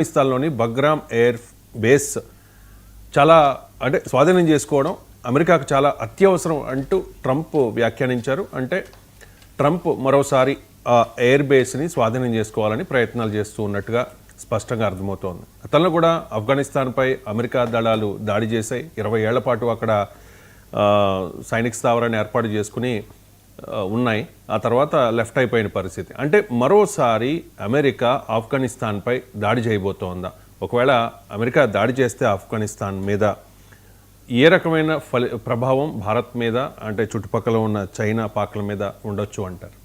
పాకిస్తాన్లోని Bagram air base చాలా అంటే స్వాధీనం చేసుకోవడం అమెరికాకు చాలా అత్యవసరం అంటూ ట్రంప్ వ్యాఖ్యానించారు. అంటే ట్రంప్ మరోసారి ఆ ఎయిర్ బేస్ని స్వాధీనం చేసుకోవాలని ప్రయత్నాలు చేస్తూ ఉన్నట్టుగా స్పష్టంగా అర్థమవుతోంది. గతంలో కూడా ఆఫ్ఘనిస్తాన్పై అమెరికా దళాలు దాడి చేశాయి. 20 ఏళ్ల పాటు అక్కడ సైనిక స్థావరాన్ని ఏర్పాటు చేసుకుని ఉన్నాయి. ఆ తర్వాత లెఫ్ట్ అయిపోయిన పరిస్థితి. అంటే మరోసారి అమెరికా ఆఫ్ఘనిస్తాన్పై దాడి చేయబోతోందా? ఒకవేళ అమెరికా దాడి చేస్తే ఆఫ్ఘనిస్తాన్ మీద ఏ రకమైన ప్రభావం భారత్ మీద అంటే చుట్టుపక్కల ఉన్న చైనా పాక్ల మీద ఉండొచ్చు అంటారు?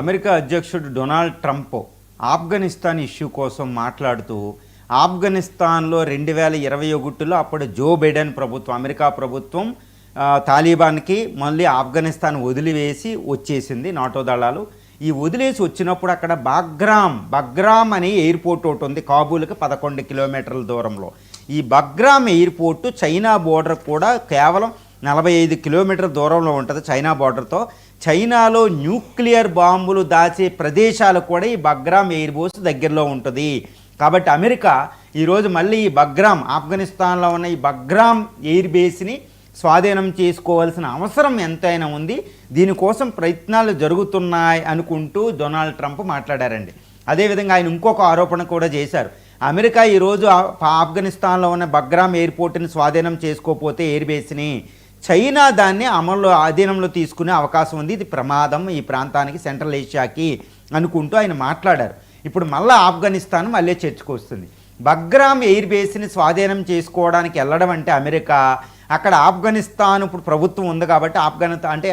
అమెరికా అధ్యక్షుడు డొనాల్డ్ ట్రంప్ ఆఫ్ఘనిస్తాన్ ఇష్యూ కోసం మాట్లాడుతూ ఆఫ్ఘనిస్తాన్లో 2021లో అప్పుడు జో బైడెన్ ప్రభుత్వం, అమెరికా ప్రభుత్వం తాలిబాన్కి మళ్ళీ ఆఫ్ఘనిస్తాన్ వదిలివేసి వచ్చేసింది నాటో దళాలు. ఈ వదిలేసి వచ్చినప్పుడు అక్కడ బగ్రామ్ అనే ఎయిర్పోర్ట్ ఒకటి ఉంది, కాబూల్కి 11 కిలోమీటర్ల దూరంలో. ఈ బగ్రామ్ ఎయిర్పోర్టు చైనా బోర్డర్ కూడా కేవలం 45 కిలోమీటర్ల దూరంలో ఉంటుంది. చైనా బోర్డర్తో చైనాలో న్యూక్లియర్ బాంబులు దాచే ప్రదేశాలు కూడా ఈ బగ్రామ్ ఎయిర్ బేస్ దగ్గరలో ఉంటుంది. కాబట్టి అమెరికా ఈరోజు మళ్ళీ ఈ ఆఫ్ఘనిస్తాన్లో ఉన్న ఈ బగ్రామ్ ఎయిర్ బేస్ని స్వాధీనం చేసుకోవాల్సిన అవసరం ఎంతైనా ఉంది, దీనికోసం ప్రయత్నాలు జరుగుతున్నాయి అనుకుంటూ డొనాల్డ్ ట్రంప్ మాట్లాడారండి. అదేవిధంగా ఆయన ఇంకొక ఆరోపణ కూడా చేశారు. అమెరికా ఈరోజు ఆఫ్ఘనిస్తాన్లో ఉన్న బగ్రామ్ ఎయిర్పోర్ట్ని స్వాధీనం చేసుకోకపోతే ఎయిర్ బేస్ని చైనా దాన్ని ఆధీనంలో తీసుకునే అవకాశం ఉంది, ఇది ప్రమాదం ఈ ప్రాంతానికి, సెంట్రల్ ఏషియాకి అనుకుంటూ ఆయన మాట్లాడారు. ఇప్పుడు మళ్ళీ ఆఫ్ఘనిస్తాన్ మళ్ళీ చర్చకు వస్తుంది. బగ్రామ్ ఎయిర్ బేస్ని స్వాధీనం చేసుకోవడానికి వెళ్ళడం అంటే అమెరికా అక్కడ ఆఫ్ఘనిస్తాన్ ఇప్పుడు ప్రభుత్వం ఉంది కాబట్టి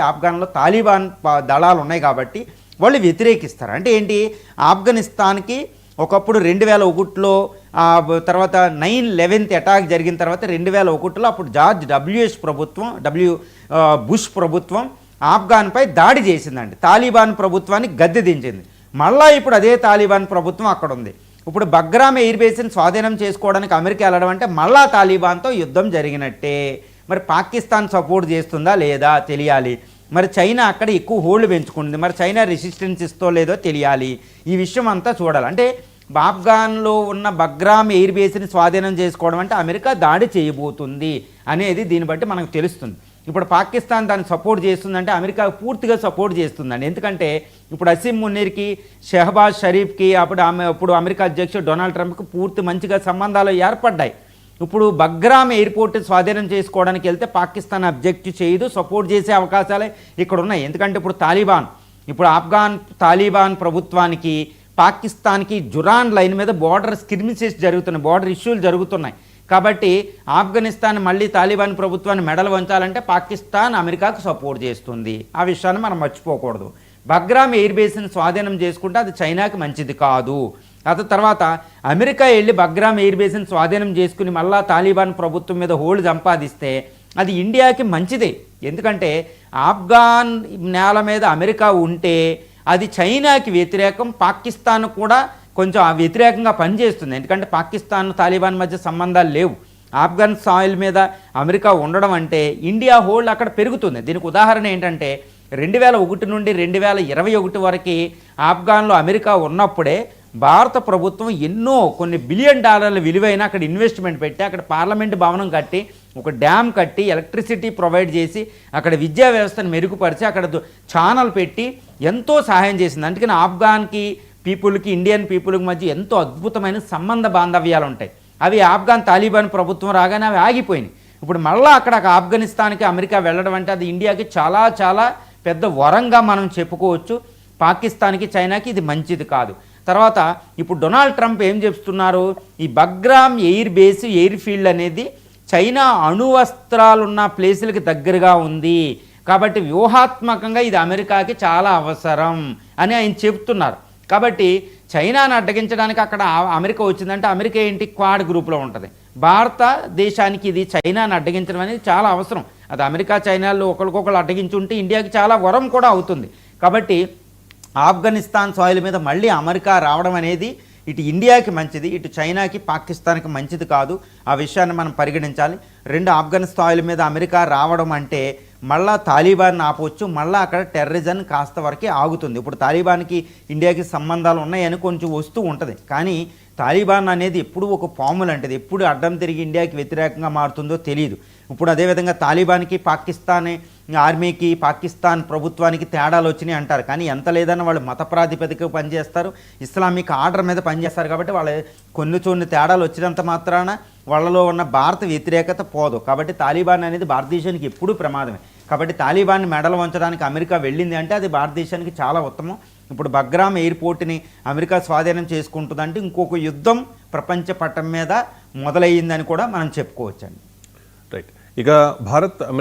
ఆఫ్ఘన్లో తాలిబాన్ దళాలు ఉన్నాయి కాబట్టి వాళ్ళు వ్యతిరేకిస్తారు. అంటే ఏంటి, ఆఫ్ఘనిస్తాన్కి ఒకప్పుడు 2001లో తర్వాత 9/11 అటాక్ జరిగిన తర్వాత 2001లో అప్పుడు జార్జ్ బుష్ ప్రభుత్వం ఆఫ్ఘన్పై దాడి చేసిందండి. తాలిబాన్ ప్రభుత్వాన్ని గద్దె దించింది. మళ్ళీ ఇప్పుడు అదే తాలిబాన్ ప్రభుత్వం అక్కడ ఉంది. ఇప్పుడు బగ్రామ్ ఎయిర్ బేస్ని స్వాధీనం చేసుకోవడానికి అమెరికా వెళ్ళడం అంటే మళ్ళా తాలిబాన్తో యుద్ధం జరిగినట్టే. మరి పాకిస్తాన్ సపోర్ట్ చేస్తుందా లేదా తెలియాలి. మరి చైనా అక్కడ ఎక్కువ హోల్డ్ పెంచుకుంటుంది, మరి చైనా రెసిస్టెన్స్ ఇస్తో లేదో తెలియాలి. ఈ విషయం అంతా చూడాలి. అంటే ఆఫ్ఘన్లో ఉన్న బగ్రామ్ ఎయిర్ బేస్ని స్వాధీనం చేసుకోవడం అంటే అమెరికా దాడి చేయబోతుంది అనేది దీన్ని బట్టి మనకు తెలుస్తుంది. ఇప్పుడు పాకిస్తాన్ దాన్ని సపోర్ట్ చేస్తుందంటే అమెరికా పూర్తిగా సపోర్ట్ చేస్తుందండి. ఎందుకంటే ఇప్పుడు అసీం మునీర్కి, షెహబాజ్ షరీఫ్కి అప్పుడు అమెరికా అధ్యక్షుడు డొనాల్డ్ ట్రంప్కి పూర్తి మంచిగా సంబంధాలు ఏర్పడ్డాయి. ఇప్పుడు బగ్రామ్ ఎయిర్పోర్ట్ స్వాధీనం చేసుకోవడానికి వెళ్తే పాకిస్తాన్ అబ్జెక్ట్ చేయదు, సపోర్ట్ చేసే అవకాశాలే ఇక్కడ ఉన్నాయి. ఎందుకంటే ఇప్పుడు ఆఫ్ఘన్ తాలిబాన్ ప్రభుత్వానికి పాకిస్తాన్కి జురాన్ లైన్ మీద బోర్డర్ స్కిర్మిసెస్ జరుగుతున్నాయి, బోర్డర్ ఇష్యూలు జరుగుతున్నాయి. కాబట్టి ఆఫ్ఘనిస్తాన్ మళ్ళీ తాలిబాన్ ప్రభుత్వాన్ని మెడలు వంచాలంటే పాకిస్తాన్ అమెరికాకు సపోర్ట్ చేస్తుంది. ఆ విషయాన్ని మనం మర్చిపోకూడదు. బగ్రామ్ ఎయిర్ బేస్ని స్వాధీనం చేసుకుంటే అది చైనాకి మంచిది కాదు. తర్వాత అమెరికా వెళ్ళి బగ్రామ్ ఎయిర్ బేస్ని స్వాధీనం చేసుకుని మళ్ళా తాలిబాన్ ప్రభుత్వం మీద హోల్డ్ సంపాదిస్తే అది ఇండియాకి మంచిదే. ఎందుకంటే ఆఫ్ఘన్ నేల మీద అమెరికా ఉంటే అది చైనాకి వ్యతిరేకం, పాకిస్తాన్ కూడా కొంచెం వ్యతిరేకంగా పనిచేస్తుంది. ఎందుకంటే పాకిస్తాన్ తాలిబాన్ మధ్య సంబంధాలు లేవు. ఆఫ్ఘన్ సాయిల్ మీద అమెరికా ఉండడం అంటే ఇండియా హోల్డ్ అక్కడ పెరుగుతుంది. దీనికి ఉదాహరణ ఏంటంటే 2001 నుండి 2021 వరకు ఆఫ్ఘన్లో అమెరికా ఉన్నప్పుడే భారత ప్రభుత్వం కొన్ని బిలియన్ డాలర్ల విలువైన అక్కడ ఇన్వెస్ట్మెంట్ పెట్టి అక్కడ పార్లమెంట్ భవనం కట్టి, ఒక డ్యామ్ కట్టి, ఎలక్ట్రిసిటీ ప్రొవైడ్ చేసి, అక్కడ విద్యా వ్యవస్థను మెరుగుపరిచి, అక్కడ ఛానల్ పెట్టి ఎంతో సహాయం చేసింది. అందుకని ఆఫ్ఘన్కి పీపుల్కి, ఇండియన్ పీపుల్కి మధ్య ఎంతో అద్భుతమైన సంబంధ బాంధవ్యాలు ఉంటాయి. అవి ఆఫ్ఘన్ తాలిబాన్ ప్రభుత్వం రాగానే అవి ఆగిపోయినాయి. ఇప్పుడు మళ్ళీ అక్కడ ఆఫ్ఘనిస్తాన్కి అమెరికా వెళ్ళడం అంటే అది ఇండియాకి చాలా చాలా పెద్ద వరంగా మనం చెప్పుకోవచ్చు. పాకిస్తాన్కి, చైనాకి ఇది మంచిది కాదు. తర్వాత ఇప్పుడు డొనాల్డ్ ట్రంప్ ఏం చెప్తున్నారు, ఈ Bagram air base, air field అనేది చైనా అణువస్త్రాలున్న ప్లేసులకి దగ్గరగా ఉంది కాబట్టి వ్యూహాత్మకంగా ఇది అమెరికాకి చాలా అవసరం అని ఆయన చెప్తున్నారు. కాబట్టి చైనాను అడ్డగించడానికి అక్కడ అమెరికా వచ్చిందంటే అమెరికా ఏంటి, క్వాడ్ గ్రూప్లో ఉంటుంది. భారతదేశానికి ఇది చైనాను అడ్డగించడం అనేది చాలా అవసరం. అది అమెరికా చైనాలు ఒకరికొకరు అడ్డగించుంటే ఇండియాకి చాలా వరం కూడా అవుతుంది. కాబట్టి ఆఫ్ఘనిస్తాన్ సాయిల్ మీద మళ్ళీ అమెరికా రావడం అనేది ఇటు ఇండియాకి మంచిది, ఇటు చైనాకి, పాకిస్తాన్కి మంచిది కాదు. ఆ విషయాన్ని మనం పరిగణించాలి. ఆఫ్ఘన్ సాయిల్ మీద అమెరికా రావడం అంటే మళ్ళా తాలిబాన్ ఆపవచ్చు, మళ్ళీ అక్కడ టెర్రరిజం కాస్త వరకే ఆగుతుంది. ఇప్పుడు తాలిబాన్కి ఇండియాకి సంబంధాలు ఉన్నాయని కొంచెం వస్తూ ఉంటుంది, కానీ తాలిబాన్ అనేది ఎప్పుడు ఒక పాము లాంటిది, ఎప్పుడు అడ్డం తిరిగి ఇండియాకి వ్యతిరేకంగా మారుతుందో తెలియదు. ఇప్పుడు అదేవిధంగా తాలిబాన్కి పాకిస్తాన్ ఆర్మీకి పాకిస్తాన్ ప్రభుత్వానికి తేడాలు వచ్చినాయి అంటారు, కానీ ఎంత లేదన్నా వాళ్ళు మత ప్రాతిపదిక పనిచేస్తారు, ఇస్లామిక్ ఆర్డర్ మీద పనిచేస్తారు. కాబట్టి వాళ్ళ కొన్ని తేడాలు వచ్చినంత మాత్రాన వాళ్ళలో ఉన్న భారత వ్యతిరేకత పోదు. కాబట్టి తాలిబాన్ అనేది భారతదేశానికి ఎప్పుడూ ప్రమాదమే. కాబట్టి తాలిబాన్ మెడలు వంచడానికి అమెరికా వెళ్ళింది అంటే అది భారతదేశానికి చాలా ఉత్తమం. ఇప్పుడు బగ్రామ్ ఎయిర్పోర్ట్ని అమెరికా స్వాధీనం చేసుకుంటుందంటే ఇంకొక యుద్ధం ప్రపంచ పటం మీద మొదలయ్యిందని కూడా మనం చెప్పుకోవచ్చండి. రైట్. ఇక భారత్ అమెరికా